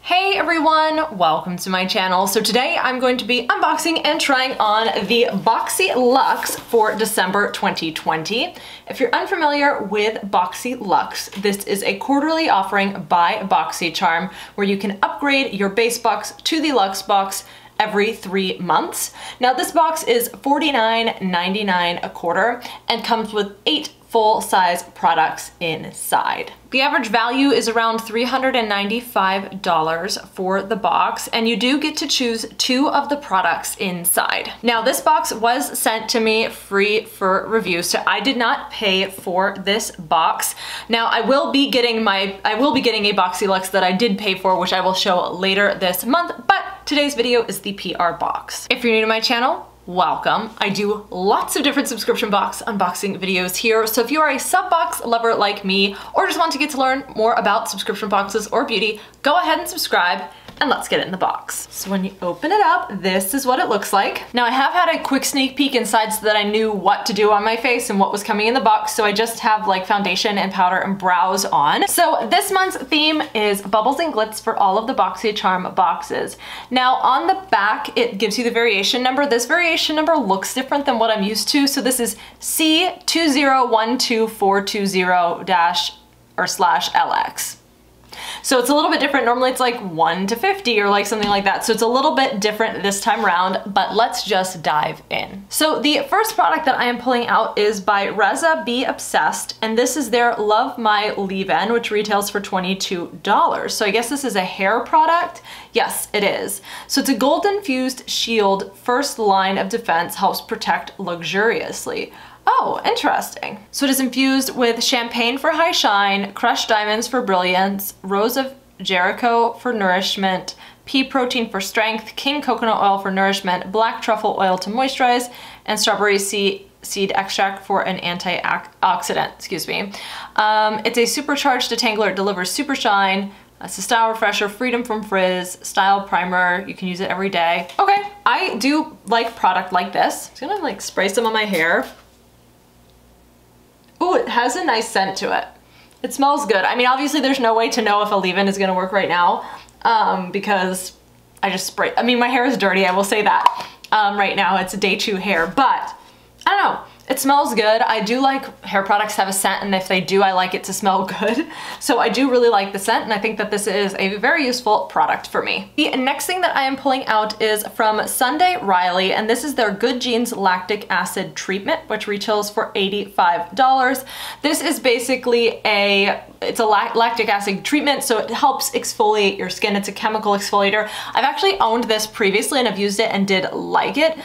Hey everyone, welcome to my channel. So today I'm going to be unboxing and trying on the Boxyluxe for December 2020. If you're unfamiliar with Boxyluxe, this is a quarterly offering by Boxycharm where you can upgrade your base box to the Luxe box every 3 months. Now this box is $49.99 a quarter and comes with 8 full-size products inside. The average value is around $395 for the box, and you do get to choose 2 of the products inside. Now this box was sent to me free for review, so I did not pay for this box. Now I will be getting a Boxyluxe that I did pay for, which I will show later this month, but today's video is the PR box. If you're new to my channel, welcome. I do lots of different subscription box unboxing videos here, so if you are a SubBox lover like me or just want to get to learn more about subscription boxes or beauty, go ahead and subscribe and let's get it in the box. So when you open it up, this is what it looks like. Now I have had a quick sneak peek inside so that I knew what to do on my face and what was coming in the box, so I just have like foundation and powder and brows on. So this month's theme is bubbles and glitz for all of the BoxyCharm boxes. Now on the back, it gives you the variation number. This variation number looks different than what I'm used to. So this is C2012420-/LX. So it's a little bit different. Normally it's like 1 to 50 or like something like that. So it's a little bit different this time around, but let's just dive in. So the first product that I am pulling out is by Reza Be Obsessed, and this is their Love My Leave-In, which retails for $22. So I guess this is a hair product. Yes, it is. So it's a gold-infused shield. First line of defense, helps protect luxuriously. Oh, interesting. So it is infused with champagne for high shine, crushed diamonds for brilliance, rose of Jericho for nourishment, pea protein for strength, king coconut oil for nourishment, black truffle oil to moisturize, and strawberry seed extract for an antioxidant, excuse me. It's a supercharged detangler. It delivers super shine. It's a style refresher, freedom from frizz, style primer. You can use it every day. Okay, I do like product like this. I'm just gonna like spray some on my hair. Ooh, it has a nice scent to it. It smells good. I mean, obviously there's no way to know if a leave-in is gonna work right now because I just sprayed. I mean, my hair is dirty, I will say that. Right now it's day 2 hair, but I don't know. It smells good. I do like hair products have a scent, and if they do, I like it to smell good. So I do really like the scent, and I think that this is a very useful product for me. The next thing that I am pulling out is from Sunday Riley, and this is their Good Genes Lactic Acid Treatment, which retails for $85. This is basically it's a lactic acid treatment, so it helps exfoliate your skin. It's a chemical exfoliator. I've actually owned this previously and I've used it and did like it.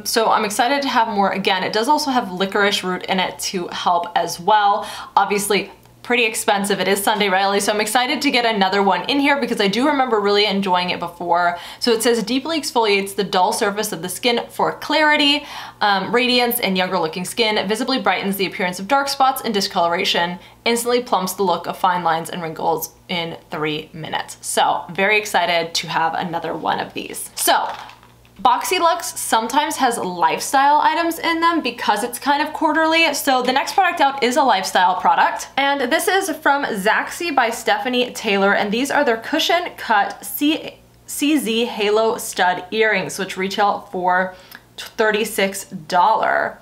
So I'm excited to have more. Again, it does also have licorice root in it to help as well. Obviously, pretty expensive. It is Sunday Riley, so I'm excited to get another one in here because I do remember really enjoying it before. So it says deeply exfoliates the dull surface of the skin for clarity, radiance, and younger looking skin, visibly brightens the appearance of dark spots and discoloration, instantly plumps the look of fine lines and wrinkles in 3 minutes. So very excited to have another one of these. So Boxyluxe sometimes has lifestyle items in them because it's kind of quarterly. So the next product out is a lifestyle product. And this is from Zaxi by Stephanie Taylor. And these are their cushion cut CZ Halo Stud earrings, which retail for $36.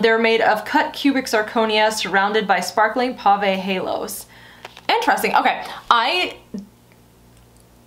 They're made of cut cubic zirconia surrounded by sparkling pave halos. Interesting. Okay, I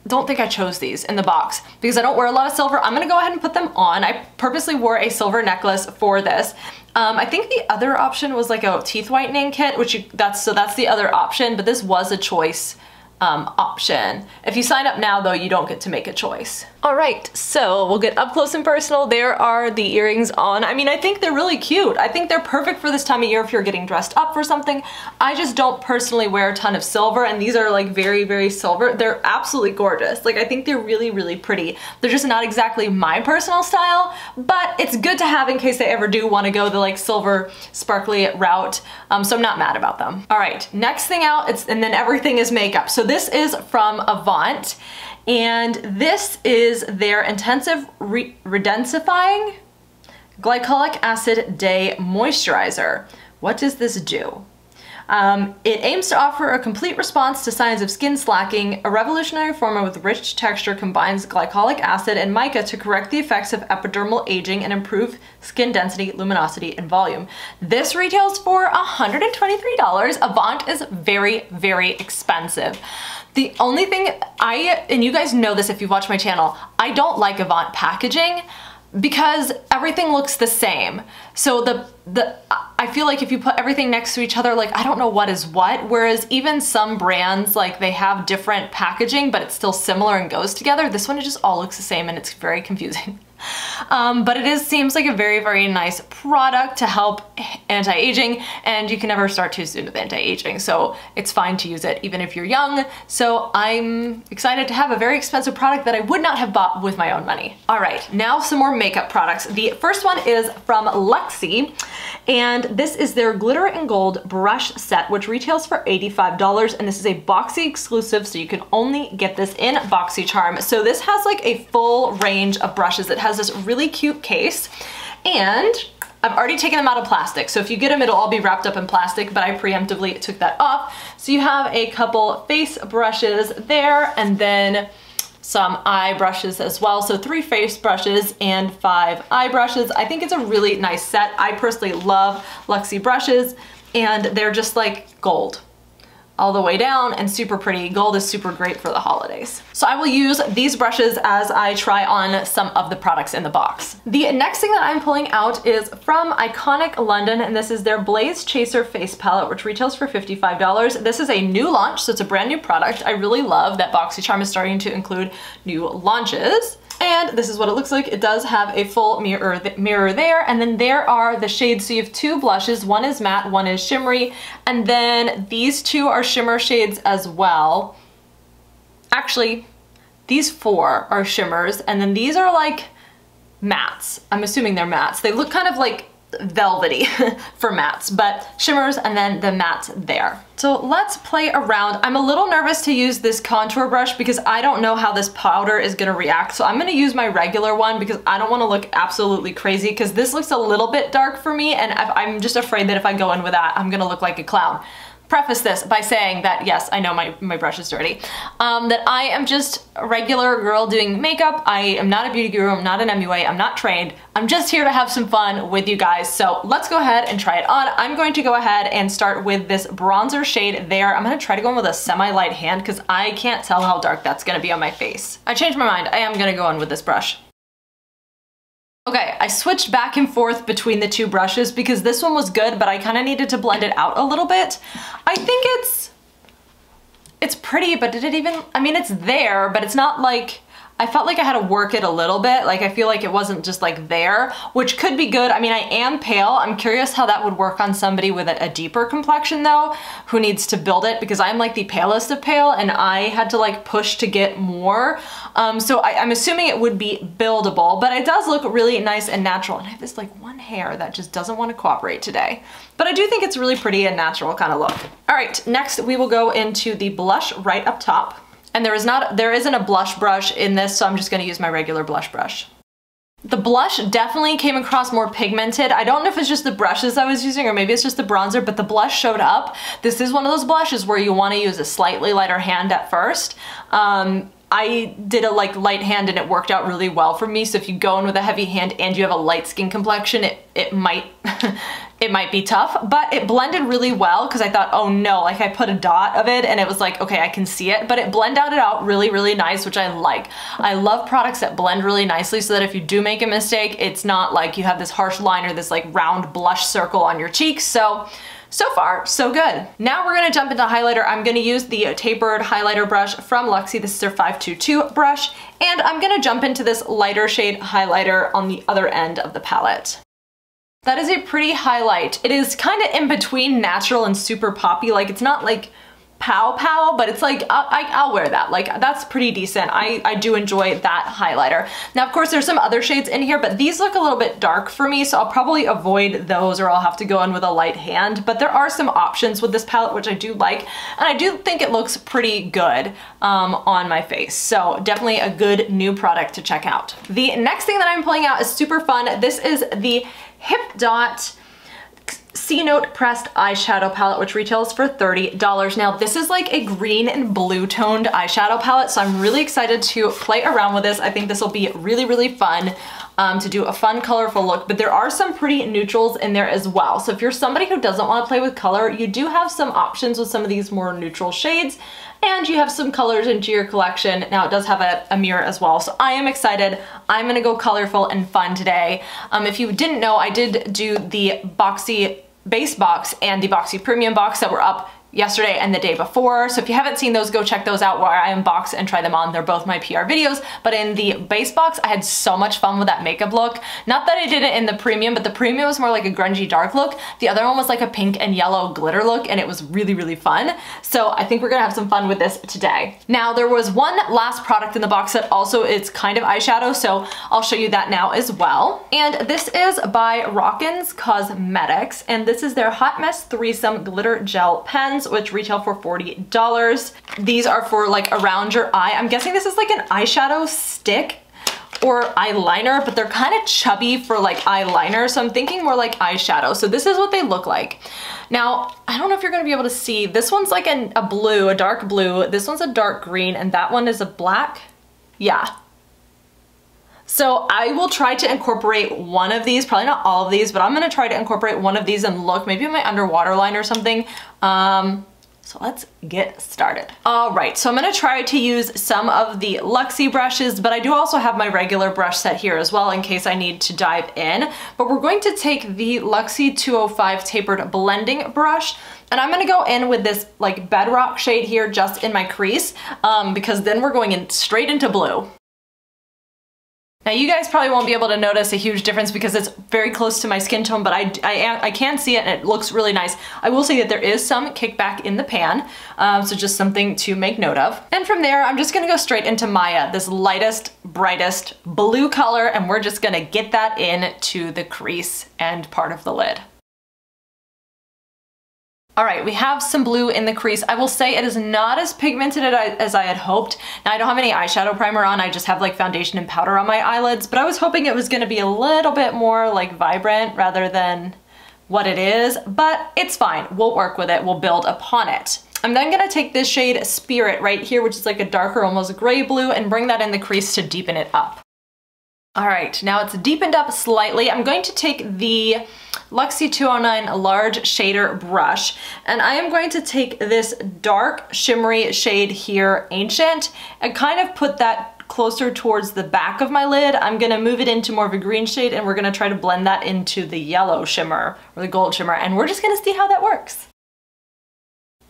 don't think I chose these in the box because I don't wear a lot of silver. I'm gonna go ahead and put them on. I purposely wore a silver necklace for this. I think the other option was like a teeth whitening kit, that's the other option, but this was a choice option. If you sign up now though, you don't get to make a choice. All right, so we'll get up close and personal. There are the earrings on. I mean, I think they're really cute. I think they're perfect for this time of year if you're getting dressed up for something. I just don't personally wear a ton of silver, and these are like very, very silver. They're absolutely gorgeous. Like, I think they're really, really pretty. They're just not exactly my personal style, but it's good to have in case I ever do want to go the like silver sparkly route. So I'm not mad about them. All right, next thing out, and then everything is makeup. So this is from Avant, and this is their Intensive Redensifying Glycolic Acid Day Moisturizer. What does this do? It aims to offer a complete response to signs of skin slacking. A revolutionary formula with rich texture combines glycolic acid and mica to correct the effects of epidermal aging and improve skin density, luminosity, and volume. This retails for $123. Avant is very, very expensive. The only thing and you guys know this if you've watched my channel, I don't like Avant packaging because everything looks the same. So I feel like if you put everything next to each other, like I don't know what is what, whereas even some brands, like they have different packaging, but it's still similar and goes together. This one, it just all looks the same and it's very confusing. But it seems like a very, very nice product to help anti-aging, and you can never start too soon with anti-aging, so it's fine to use it even if you're young. So I'm excited to have a very expensive product that I would not have bought with my own money. All right, now some more makeup products. The first one is from Luxie, and this is their Glitter and Gold brush set, which retails for $85, and this is a Boxy exclusive, so you can only get this in BoxyCharm. So this has like a full range of brushes. It has this really cute case, and I've already taken them out of plastic, so if you get them, it'll all be wrapped up in plastic, but I preemptively took that off. So you have a couple face brushes there, and then some eye brushes as well. So 3 face brushes and 5 eye brushes. I think it's a really nice set. I personally love Luxie brushes, and they're just like gold all the way down and super pretty. Gold is super great for the holidays. So I will use these brushes as I try on some of the products in the box. The next thing that I'm pulling out is from Iconic London, and this is their Blaze Chaser Face Palette, which retails for $55. This is a new launch, so it's a brand new product. I really love that BoxyCharm is starting to include new launches. And this is what it looks like. It does have a full mirror there, and then there are the shades. So you have 2 blushes, one is matte, one is shimmery, and then these 2 are shimmer shades as well. Actually, these 4 are shimmers, and then these are like mattes. I'm assuming they're mattes. They look kind of like velvety for mattes, but shimmers and then the matte there. So let's play around. I'm a little nervous to use this contour brush because I don't know how this powder is gonna react. So I'm gonna use my regular one because I don't wanna look absolutely crazy, because this looks a little bit dark for me, and I'm just afraid that if I go in with that, I'm gonna look like a clown. Preface this by saying that yes, I know my brush is dirty, that I am just a regular girl doing makeup. I am not a beauty guru, I'm not an MUA, I'm not trained. I'm just here to have some fun with you guys. So let's go ahead and try it on. I'm going to go ahead and start with this bronzer shade there. I'm gonna try to go in with a semi-light hand because I can't tell how dark that's gonna be on my face. I changed my mind, I am gonna go in with this brush. Okay, I switched back and forth between the 2 brushes because this one was good, but I kind of needed to blend it out a little bit. I think it's pretty, but did it even, I mean, it's there, but it's not like, I felt like I had to work it a little bit. Like I feel like it wasn't just like there, which could be good. I mean, I am pale. I'm curious how that would work on somebody with a deeper complexion though, who needs to build it, because I'm like the palest of pale and I had to like push to get more. So I'm assuming it would be buildable, but it does look really nice and natural. And I have this like one hair that just doesn't want to cooperate today. But I do think it's really pretty and natural kind of look. All right, next we will go into the blush right up top. And there isn't a blush brush in this, so I'm just gonna use my regular blush brush. The blush definitely came across more pigmented. I don't know if it's just the brushes I was using or maybe it's just the bronzer, but the blush showed up. This is one of those blushes where you wanna use a slightly lighter hand at first. I did a like light hand and it worked out really well for me. So if you go in with a heavy hand and you have a light skin complexion, it might it might be tough, but it blended really well because I thought, oh no, like I put a dot of it and it was like, okay, I can see it, but it blended it out really, really nice, which I like. I love products that blend really nicely so that if you do make a mistake, it's not like you have this harsh line or this like round blush circle on your cheeks. So far, so good. Now we're gonna jump into highlighter. I'm gonna use the tapered highlighter brush from Luxie. This is their 522 brush, and I'm gonna jump into this lighter shade highlighter on the other end of the palette. That is a pretty highlight. It is kind of in between natural and super poppy. Like it's not like pow pow, but it's like, I'll wear that. Like that's pretty decent. I do enjoy that highlighter. Now, of course, there's some other shades in here, but these look a little bit dark for me, so I'll probably avoid those or I'll have to go in with a light hand. But there are some options with this palette, which I do like, and I do think it looks pretty good on my face. So definitely a good new product to check out. The next thing that I'm pulling out is super fun. This is the Hip Dot C-Note Pressed Eyeshadow Palette, which retails for $30. Now, this is like a green and blue toned eyeshadow palette, so I'm really excited to play around with this. I think this will be really, really fun to do a fun, colorful look, but there are some pretty neutrals in there as well. So if you're somebody who doesn't want to play with color, you do have some options with some of these more neutral shades, and you have some colors into your collection. Now, it does have a mirror as well, so I am excited. I'm gonna go colorful and fun today. If you didn't know, I did do the Boxy base box and the Boxy premium box that were up yesterday and the day before. So if you haven't seen those, go check those out where I unbox and try them on. They're both my PR videos. But in the base box, I had so much fun with that makeup look. Not that I did it in the premium, but the premium was more like a grungy dark look. The other one was like a pink and yellow glitter look, and it was really, really fun. So I think we're gonna have some fun with this today. Now, there was one last product in the box that also is kind of eyeshadow, so I'll show you that now as well. And this is by Rockins Cosmetics, and this is their Hot Mess Threesome Glitter Gel Pens, which retail for $40. These are for like around your eye. I'm guessing this is like an eyeshadow stick or eyeliner, but they're kind of chubby for like eyeliner, so I'm thinking more like eyeshadow. So this is what they look like. Now, I don't know if you're gonna be able to see, this one's like a blue, a dark blue, this one's a dark green, and that one is a black. Yeah. So I will try to incorporate one of these, probably not all of these, but I'm gonna try to incorporate one of these and look, maybe my underwater line or something. So let's get started. All right, so I'm gonna try to use some of the Luxie brushes, but I do also have my regular brush set here as well in case I need to dive in. But we're going to take the Luxie 205 Tapered Blending Brush, and I'm gonna go in with this like bedrock shade here just in my crease, because then we're going in straight into blue. Now, you guys probably won't be able to notice a huge difference because it's very close to my skin tone, but I can see it and it looks really nice. I will say that there is some kickback in the pan, so just something to make note of. And from there, I'm just gonna go straight into Maya, this lightest, brightest blue color, and we're just gonna get that into the crease and part of the lid. All right, we have some blue in the crease. I will say it is not as pigmented as I had hoped. Now, I don't have any eyeshadow primer on, I just have like foundation and powder on my eyelids, but I was hoping it was gonna be a little bit more like vibrant rather than what it is, but it's fine. We'll work with it, we'll build upon it. I'm then gonna take this shade Spirit right here, which is like a darker, almost gray blue, and bring that in the crease to deepen it up. All right, now it's deepened up slightly. I'm going to take the Luxie 209 Large Shader Brush, and I am going to take this dark shimmery shade here, Ancient, and kind of put that closer towards the back of my lid. I'm gonna move it into more of a green shade, and we're gonna try to blend that into the yellow shimmer, or the gold shimmer, and we're just gonna see how that works.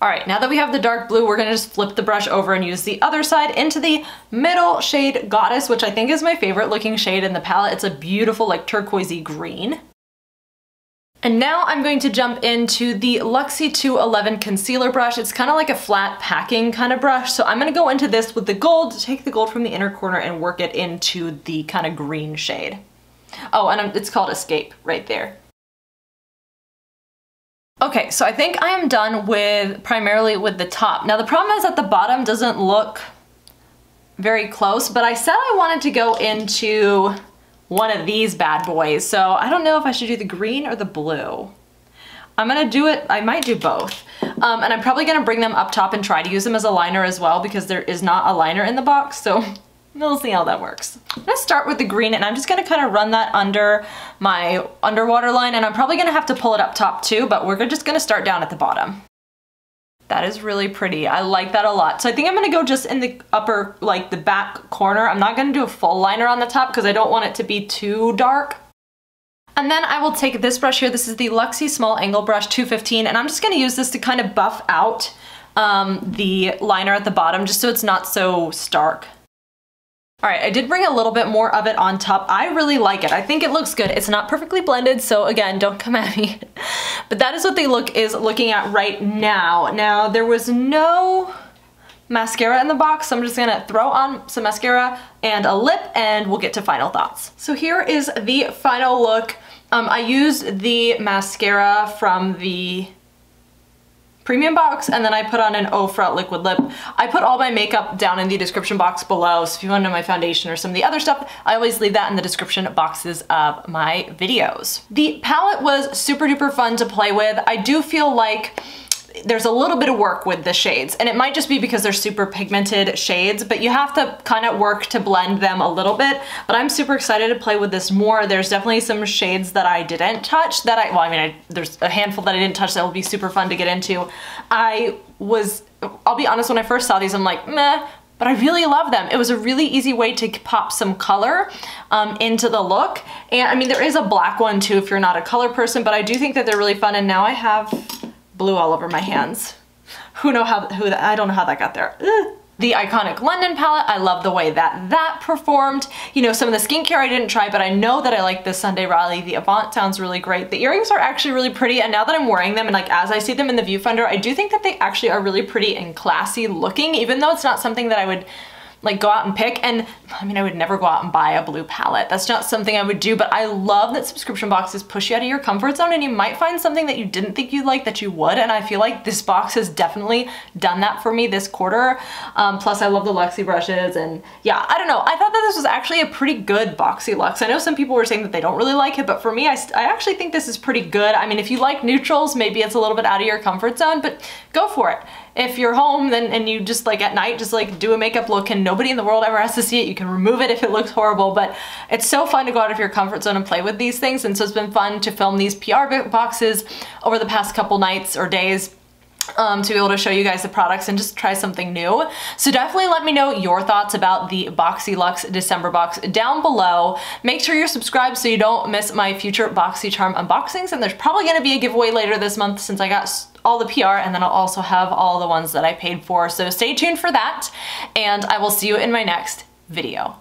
All right, now that we have the dark blue, we're gonna just flip the brush over and use the other side into the middle shade Goddess, which I think is my favorite looking shade in the palette. It's a beautiful like turquoisey green. And now I'm going to jump into the Luxie 211 concealer brush. It's kind of like a flat packing kind of brush. So I'm gonna go into this with the gold, take the gold from the inner corner and work it into the kind of green shade. Oh, and it's called Escape right there. Okay, so I think I am done with primarily with the top. Now the problem is that the bottom doesn't look very close, but I said I wanted to go into one of these bad boys. So I don't know if I should do the green or the blue. I'm gonna do it, I might do both. And I'm probably gonna bring them up top and try to use them as a liner as well because there is not a liner in the box, so we'll see how that works. I'm gonna start with the green and I'm just gonna kind of run that under my underwater line, and I'm probably gonna have to pull it up top too, but we're just gonna start down at the bottom. That is really pretty. I like that a lot. So I think I'm gonna go just in the upper, like the back corner. I'm not gonna do a full liner on the top because I don't want it to be too dark. And then I will take this brush here. This is the Luxie Small Angle Brush 215, and I'm just gonna use this to kind of buff out the liner at the bottom just so it's not so stark. All right, I did bring a little bit more of it on top. I really like it. I think it looks good. It's not perfectly blended, so again, don't come at me. But that is what they looking at right now. Now, there was no mascara in the box, so I'm just gonna throw on some mascara and a lip, and we'll get to final thoughts. So here is the final look. I used the mascara from the premium box, and then I put on an Ofra liquid lip. I put all my makeup down in the description box below, so if you want to know my foundation or some of the other stuff, I always leave that in the description boxes of my videos. The palette was super duper fun to play with. I do feel like there's a little bit of work with the shades, and it might just be because they're super pigmented shades, but you have to kind of work to blend them a little bit. But I'm super excited to play with this more. There's definitely some shades that I didn't touch that there's a handful that I didn't touch that will be super fun to get into. I'll be honest, when I first saw these, I'm like, meh, but I really love them. It was a really easy way to pop some color into the look. And I mean, there is a black one too if you're not a color person, but I do think that they're really fun. And now I have blue all over my hands. I don't know how that got there. Ugh. The Iconic London palette, I love the way that performed. You know, some of the skincare I didn't try, but I know that I like the Sunday Riley. The Avant sounds really great. The earrings are actually really pretty, and now that I'm wearing them and like as I see them in the viewfinder, I do think that they actually are really pretty and classy looking, even though it's not something that I would like go out and pick. And I mean, I would never go out and buy a blue palette. That's not something I would do, but I love that subscription boxes push you out of your comfort zone, and you might find something that you didn't think you'd like that you would. And I feel like this box has definitely done that for me this quarter. Plus I love the Luxie brushes, and yeah, I don't know. I thought that this was actually a pretty good Boxyluxe. I know some people were saying that they don't really like it, but for me, I actually think this is pretty good. I mean, if you like neutrals, maybe it's a little bit out of your comfort zone, but go for it. If you're home and you just like at night, just like do a makeup look and nobody in the world ever has to see it, you can remove it if it looks horrible, but it's so fun to go out of your comfort zone and play with these things. And so it's been fun to film these PR boxes over the past couple nights or days to be able to show you guys the products and just try something new. So definitely let me know your thoughts about the Boxyluxe December box down below. Make sure you're subscribed so you don't miss my future BoxyCharm unboxings, and there's probably going to be a giveaway later this month since I got all the PR, and then I'll also have all the ones that I paid for. So stay tuned for that, and I will see you in my next video.